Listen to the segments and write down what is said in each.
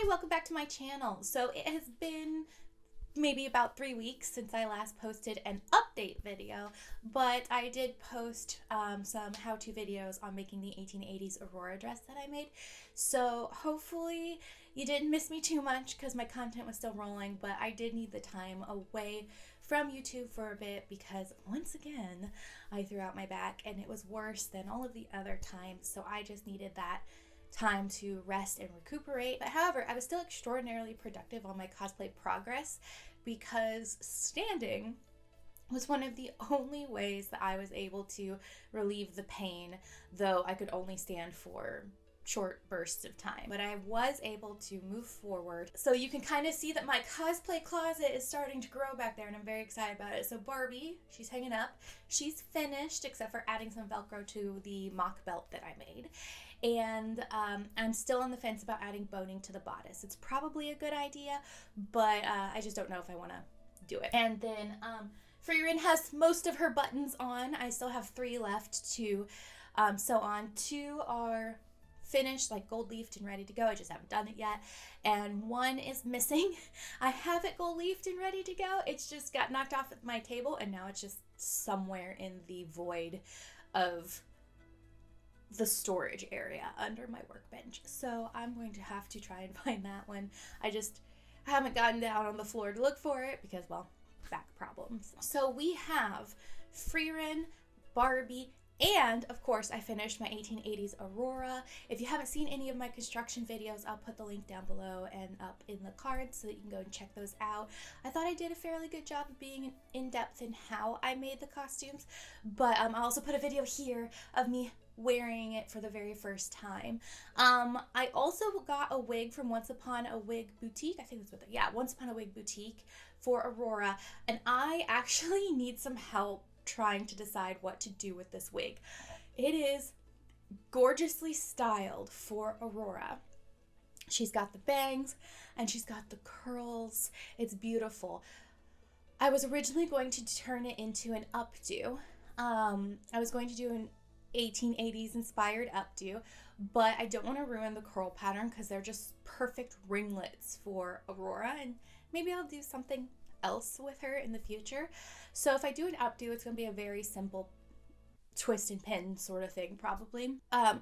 Hi, welcome back to my channel. So it has been maybe about 3 weeks since I last posted an update video, but I did post some how-to videos on making the 1880s Aurora dress that I made. So hopefully you didn't miss me too much because my content was still rolling, but I did need the time away from YouTube for a bit because once again I threw out my back and it was worse than all of the other times, so I just needed that time to rest and recuperate. But however, I was still extraordinarily productive on my cosplay progress because standing was one of the only ways that I was able to relieve the pain, though I could only stand for short bursts of time. But I was able to move forward. So you can kind of see that my cosplay closet is starting to grow back there and I'm very excited about it. So Barbie, she's hanging up. She's finished except for adding some Velcro to the mock belt that I made. And I'm still on the fence about adding boning to the bodice. It's probably a good idea, but I just don't know if I want to do it. And then Frieren has most of her buttons on. I still have 3 left to sew on. 2 are finished, like gold leafed and ready to go. I just haven't done it yet. And 1 is missing. I have it gold leafed and ready to go. It's just got knocked off at my table and now it's just somewhere in the void of the storage area under my workbench. So I'm going to have to try and find that one. I haven't gotten down on the floor to look for it because, well, back problems. So we have Frieren, Barbie, and of course I finished my 1880s Aurora. If you haven't seen any of my construction videos, I'll put the link down below and up in the cards so that you can go and check those out. I thought I did a fairly good job of being in depth in how I made the costumes, but I also put a video here of me wearing it for the very first time. I also got a wig from Once Upon a Wig Boutique. I think that's what Once Upon a Wig Boutique for Aurora, and I actually need some help trying to decide what to do with this wig. It is gorgeously styled for Aurora. She's got the bangs and she's got the curls. It's beautiful. I was originally going to turn it into an updo. I was going to do an 1880s inspired updo, but I don't want to ruin the curl pattern because they're just perfect ringlets for Aurora, and maybe I'll do something else with her in the future. So if I do an updo, it's going to be a very simple twist and pin sort of thing probably,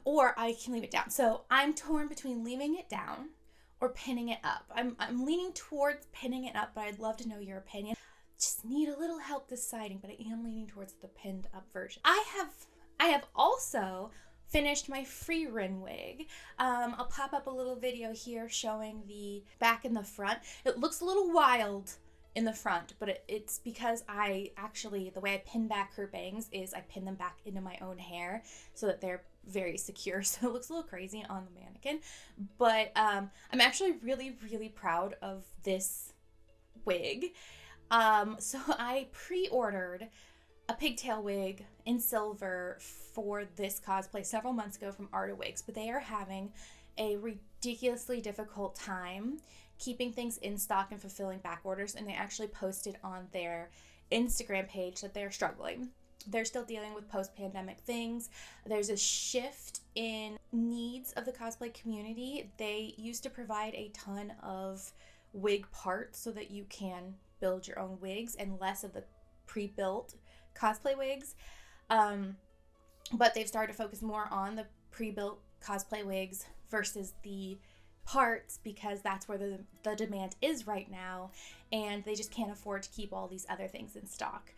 or I can leave it down. So I'm torn between leaving it down or pinning it up. I'm leaning towards pinning it up, but I'd love to know your opinion. Just need a little help deciding, but I am leaning towards the pinned up version. I have also finished my Frieren wig. I'll pop up a little video here showing the back and the front. It looks a little wild in the front, but it's because the way I pin back her bangs is I pin them back into my own hair so that they're very secure, so it looks a little crazy on the mannequin. But I'm actually really, really proud of this wig. So I pre-ordered a pigtail wig in silver for this cosplay several months ago from Arta Wigs, but they are having a ridiculously difficult time keeping things in stock and fulfilling back orders, and they actually posted on their Instagram page that they're struggling. They're still dealing with post-pandemic things. There's a shift in needs of the cosplay community. They used to provide a ton of wig parts so that you can build your own wigs and less of the pre-built cosplay wigs, but they've started to focus more on the pre-built cosplay wigs versus the parts because that's where the demand is right now, and they just can't afford to keep all these other things in stock.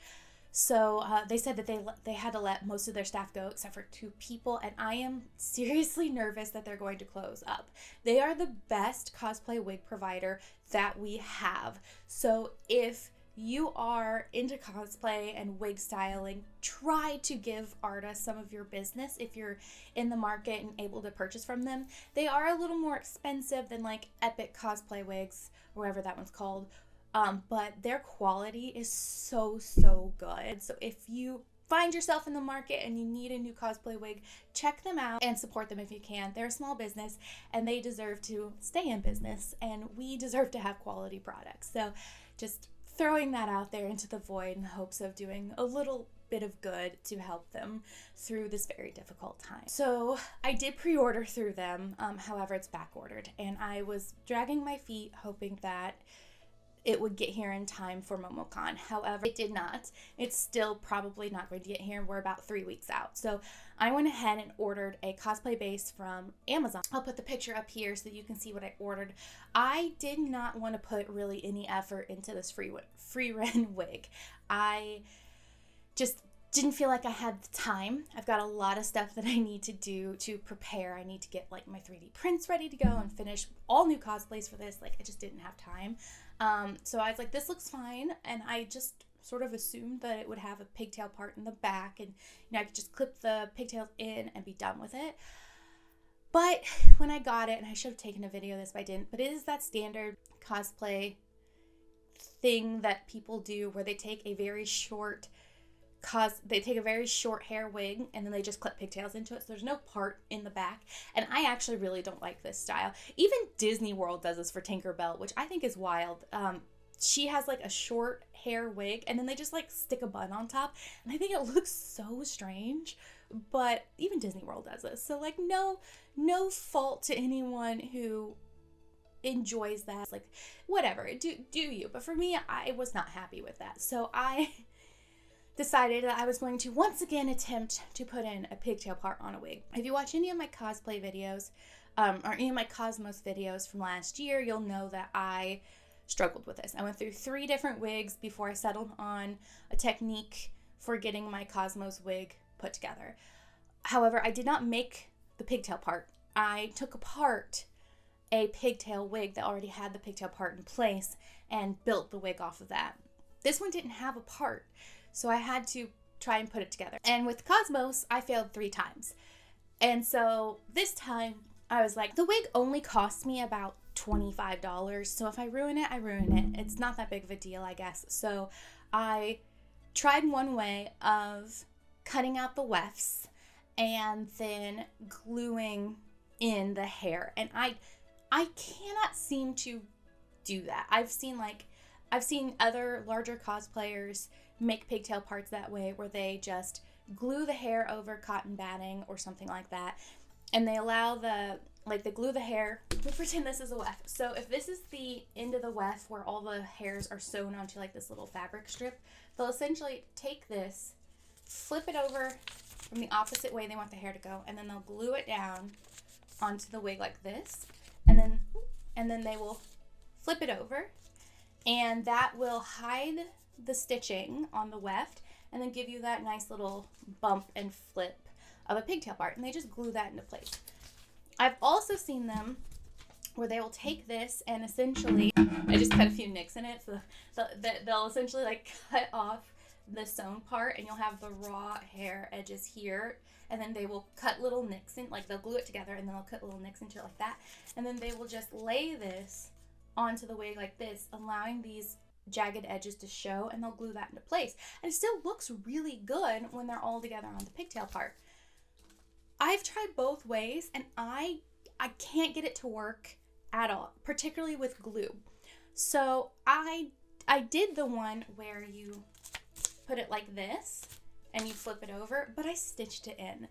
So they said that they had to let most of their staff go except for 2 people, and I am seriously nervous that they're going to close up. They are the best cosplay wig provider that we have. So if you are into cosplay and wig styling, try to give Arta some of your business if you're in the market and able to purchase from them. They are a little more expensive than like Epic Cosplay Wigs, or whatever that one's called, but their quality is so good. So if you find yourself in the market and you need a new cosplay wig, check them out and support them if you can. They're a small business and they deserve to stay in business, and we deserve to have quality products. So just throwing that out there into the void in hopes of doing a little bit of good to help them through this very difficult time. So I did pre-order through them, however it's back ordered, and I was dragging my feet hoping that it would get here in time for MomoCon. However, it did not. It's still probably not going to get here. We're about 3 weeks out. So I went ahead and ordered a cosplay base from Amazon. I'll put the picture up here so that you can see what I ordered. I did not want to put really any effort into this Frieren wig. I just didn't feel like I had the time. I've got a lot of stuff that I need to do to prepare. I need to get like my 3D prints ready to go and finish all new cosplays for this. Like, I just didn't have time. So I was like, this looks fine. And I just sort of assumed that it would have a pigtail part in the back, and I could just clip the pigtails in and be done with it. But when I got it, and I should have taken a video of this, but I didn't, but it is that standard cosplay thing that people do where they take a very short hair wig and then they just clip pigtails into it, so there's no part in the back. And I actually really don't like this style. Even Disney World does this for Tinkerbell, which I think is wild. She has like a short hair wig and then they just like stick a bun on top, and I think it looks so strange. But even Disney World does this, so like no fault to anyone who enjoys that. Like, whatever, do you. But for me, I was not happy with that, so I decided that I was going to once again attempt to put in a pigtail part on a wig. If you watch any of my cosplay videos, or any of my Cosmos videos from last year, you'll know that I struggled with this. I went through 3 different wigs before I settled on a technique for getting my Cosmos wig put together. However, I did not make the pigtail part. I took apart a pigtail wig that already had the pigtail part in place and built the wig off of that. This one didn't have a part, so I had to try and put it together. And with Cosmos, I failed 3 times. And so this time, I was like, the wig only cost me about $25, so if I ruin it, I ruin it. It's not that big of a deal, I guess. So I tried one way of cutting out the wefts and then gluing in the hair. And I cannot seem to do that. I've seen other larger cosplayers make pigtail parts that way, where they just glue the hair over cotton batting or something like that, and they allow they glue the hair. We'll pretend this is a weft. So if this is the end of the weft where all the hairs are sewn onto like this little fabric strip, they'll essentially take this, flip it over from the opposite way they want the hair to go, and then they'll glue it down onto the wig like this, and then they will flip it over, and that will hide the stitching on the weft and then give you that nice little bump and flip of a pigtail part, and they just glue that into place. I've also seen them where they will take this and essentially, I just cut a few nicks in it, so they'll essentially like cut off the sewn part, and you'll have the raw hair edges here, and then they will cut little nicks in, like they'll glue it together and then they'll cut little nicks into it like that, and then they will just lay this onto the wig like this, allowing these jagged edges to show, and they'll glue that into place. And it still looks really good when they're all together on the pigtail part. I've tried both ways, and I can't get it to work at all, particularly with glue. So I did the one where you put it like this and you flip it over, but I stitched it in.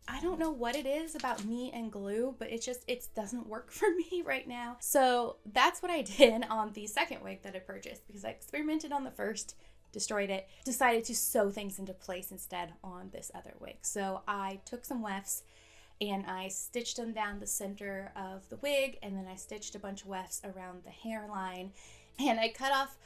I don't know what it is about me and glue, but it doesn't work for me right now. So that's what I did on the second wig that I purchased, because I experimented on the first, destroyed it, decided to sew things into place instead on this other wig. So I took some wefts and I stitched them down the center of the wig, and then I stitched a bunch of wefts around the hairline, and I cut off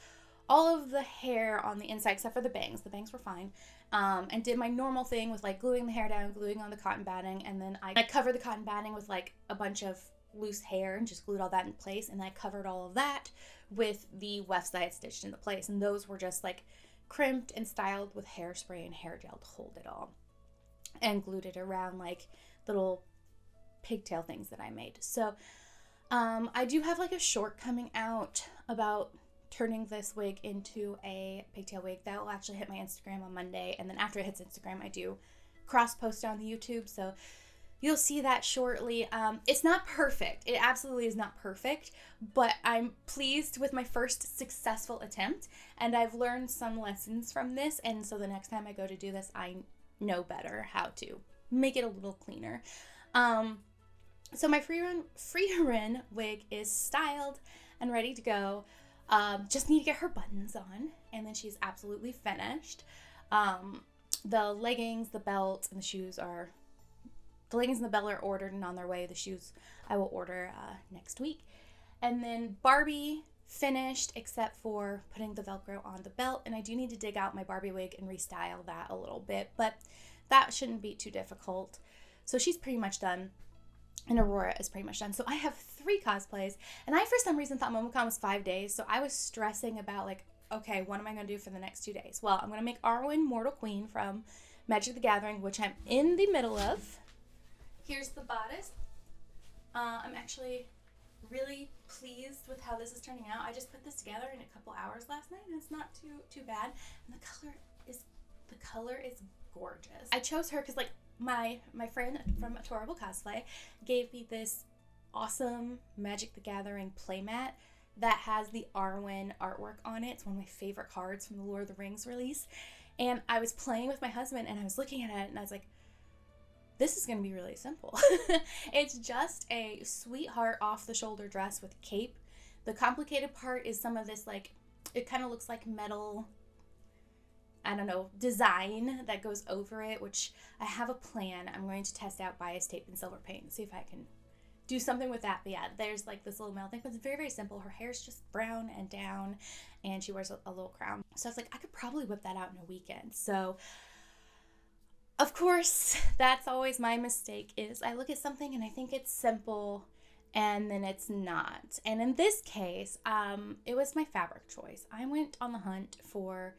all of the hair on the inside except for the bangs. The bangs were fine. And did my normal thing with like gluing the hair down, gluing on the cotton batting, and then I covered the cotton batting with like a bunch of loose hair and just glued all that in place, and I covered all of that with the wefts that I had stitched into place, and those were just like crimped and styled with hairspray and hair gel to hold it all, and glued it around like little pigtail things that I made. So I do have like a short coming out about turning this wig into a pigtail wig that will actually hit my Instagram on Monday, and then after it hits Instagram I do cross post on the YouTube, so you'll see that shortly. It's not perfect. It absolutely is not perfect, but I'm pleased with my first successful attempt, and I've learned some lessons from this, and so the next time I go to do this, I know better how to make it a little cleaner. So my Frieren wig is styled and ready to go. Just need to get her buttons on, and then she's absolutely finished. The leggings, the belt, and the shoes are... The leggings and the belt are ordered and on their way. The shoes I will order next week. And then Barbie finished, except for putting the Velcro on the belt. And I do need to dig out my Barbie wig and restyle that a little bit, but that shouldn't be too difficult. So she's pretty much done. And Aurora is pretty much done. So I have 3 cosplays. And I, for some reason, thought MomoCon was 5 days. So I was stressing about, like, okay, what am I going to do for the next 2 days? Well, I'm going to make Arwen Mortal Queen from Magic the Gathering, which I'm in the middle of. Here's the bodice. I'm actually really pleased with how this is turning out. I just put this together in a couple hours last night, and it's not too bad. And the color is gorgeous. I chose her because, like, my friend from Adorable Cosplay gave me this awesome Magic the Gathering playmat that has the Arwen artwork on it. It's one of my favorite cards from the Lord of the Rings release. And I was playing with my husband, and I was looking at it, and I was like, this is going to be really simple. It's just a sweetheart off-the-shoulder dress with a cape. The complicated part is some of this, like, it kind of looks like metal, I don't know, design that goes over it, which I have a plan. I'm going to test out bias tape and silver paint and see if I can do something with that. But yeah, there's like this little metal thing, but it's very, very simple. Her hair's just brown and down, and she wears a little crown. So I was like, I could probably whip that out in a weekend. So of course, that's always my mistake, is I look at something and I think it's simple and then it's not. And in this case, it was my fabric choice. I went on the hunt for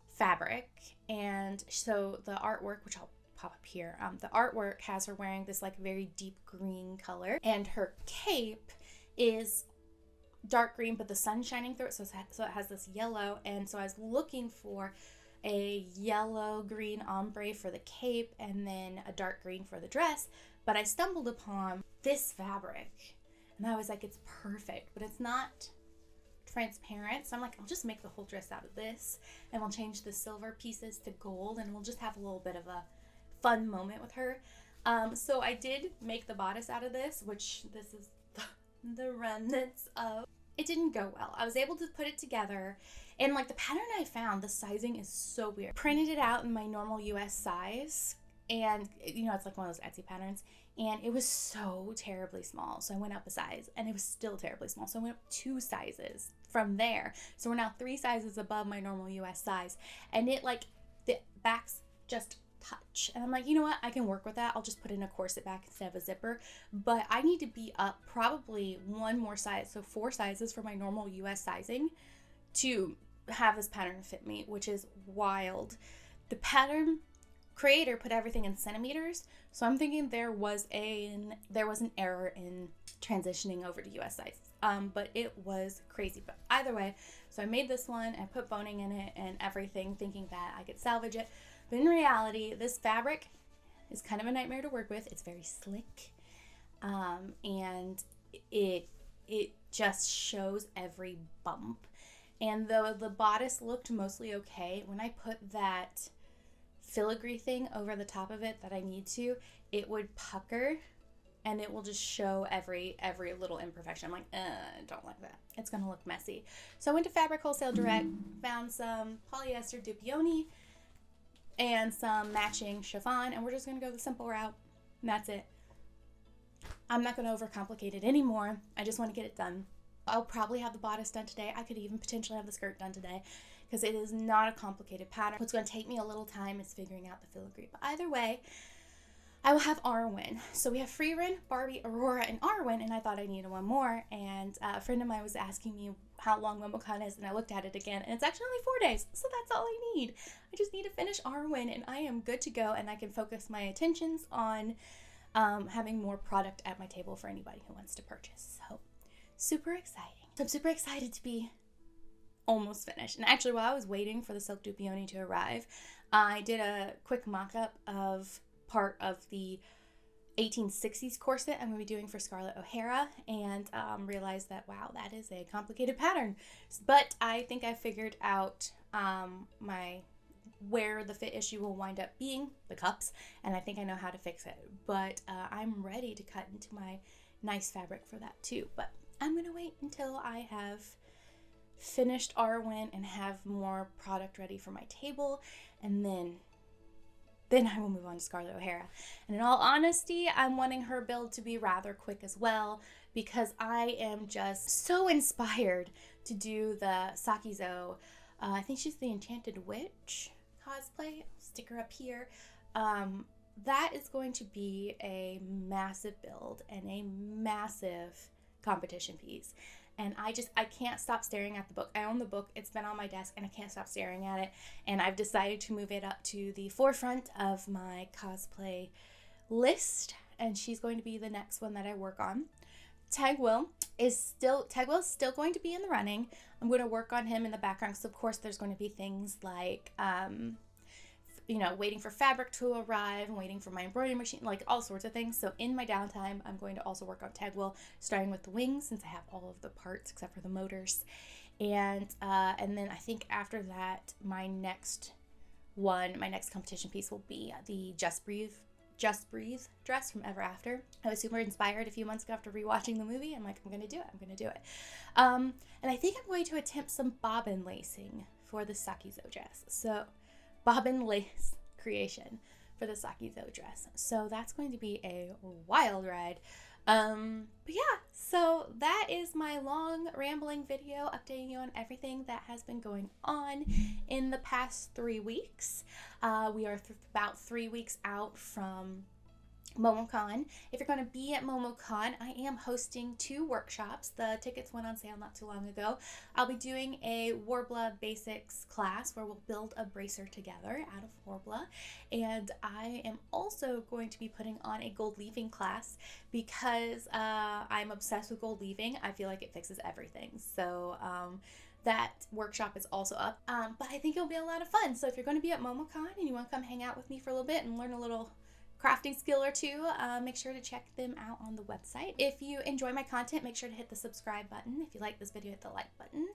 fabric, and so the artwork, which I'll pop up here, the artwork has her wearing this like very deep green color, and her cape is dark green, but the sun's shining through it, so it has this yellow. And so I was looking for a yellow green ombre for the cape and then a dark green for the dress, but I stumbled upon this fabric and I was like, it's perfect, but it's not transparent. So I'm like, I'll just make the whole dress out of this, and we'll change the silver pieces to gold, and we'll just have a little bit of a fun moment with her. So I did make the bodice out of this, which this is the remnants of. It didn't go well. I was able to put it together, and like the pattern I found, the sizing is so weird. Printed it out in my normal US size, and you know, it's like one of those Etsy patterns, and it was so terribly small. So I went up a size, and it was still terribly small. So I went up 2 sizes from there. So we're now 3 sizes above my normal US size, and it like the backs just touch, and I'm like, you know what, I can work with that. I'll just put in a corset back instead of a zipper, but I need to be up probably 1 more size, so 4 sizes for my normal US sizing to have this pattern fit me, which is wild. The pattern creator put everything in centimeters, so I'm thinking there was an error in transitioning over to US sizes, but it was crazy. But either way, so I made this one, I put boning in it and everything, thinking that I could salvage it. But in reality, this fabric is kind of a nightmare to work with. It's very slick, and it just shows every bump. And though the bodice looked mostly okay, when I put that filigree thing over the top of it that I need to, it would pucker, and it will just show every little imperfection. I'm like, I don't like that. It's gonna look messy. So I went to Fabric Wholesale Direct, found some polyester dupioni and some matching chiffon, and we're just gonna go the simple route, and that's it. I'm not gonna overcomplicate it anymore. I just want to get it done. I'll probably have the bodice done today. I could even potentially have the skirt done today, because it is not a complicated pattern. What's going to take me a little time is figuring out the filigree, but either way, I will have Arwen. So we have Frieren, Barbie, Aurora, and Arwen, and I thought I needed 1 more, and a friend of mine was asking me how long MomoCon is, and I looked at it again, and it's actually only 4 days, so that's all I need. I just need to finish Arwen, and I am good to go, and I can focus my attentions on having more product at my table for anybody who wants to purchase. So super exciting. So I'm super excited to be almost finished. And actually, while I was waiting for the silk dupioni to arrive, I did a quick mock-up of part of the 1860s corset I'm going to be doing for Scarlett O'Hara, and realized that, wow, that is a complicated pattern. But I think I figured out where the fit issue will wind up being, the cups, and I think I know how to fix it. But I'm ready to cut into my nice fabric for that too. But I'm going to wait until I have finished Arwen and have more product ready for my table, and then I will move on to Scarlett O'Hara. And in all honesty, I'm wanting her build to be rather quick as well, because I am just so inspired to do the Sakizo. I think she's the Enchanted Witch cosplay. I'll stick her up here. That is going to be a massive build and a massive competition piece. And I can't stop staring at the book. I own the book. It's been on my desk and I can't stop staring at it. And I've decided to move it up to the forefront of my cosplay list. And she's going to be the next one that I work on. Tegwell is still going to be in the running. I'm going to work on him in the background. So of course there's going to be things like waiting for fabric to arrive and waiting for my embroidery machine, like all sorts of things. So in my downtime, I'm going to also work on Tegwell, starting with the wings, since I have all of the parts except for the motors. And then I think after that, my next competition piece will be the Just Breathe dress from Ever After. I was super inspired a few months ago after rewatching the movie. I'm like, I'm going to do it. And I think I'm going to attempt some bobbin lacing for the Sakizo dress. So bobbin lace creation for the Sakizo dress. So that's going to be a wild ride. But yeah, so that is my long rambling video updating you on everything that has been going on in the past 3 weeks. We are about 3 weeks out from MomoCon. If you're going to be at MomoCon, I am hosting 2 workshops. The tickets went on sale not too long ago. I'll be doing a Worbla Basics class where we'll build a bracer together out of Worbla. And I am also going to be putting on a gold leafing class because I'm obsessed with gold leafing. I feel like it fixes everything. So that workshop is also up. But I think it'll be a lot of fun. So if you're going to be at MomoCon and you want to come hang out with me for a little bit and learn a little crafting skill or two, make sure to check them out on the website. If you enjoy my content, make sure to hit the subscribe button. If you like this video, hit the like button.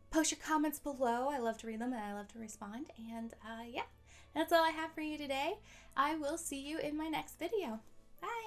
Post your comments below. I love to read them and I love to respond. And yeah, that's all I have for you today. I will see you in my next video. Bye!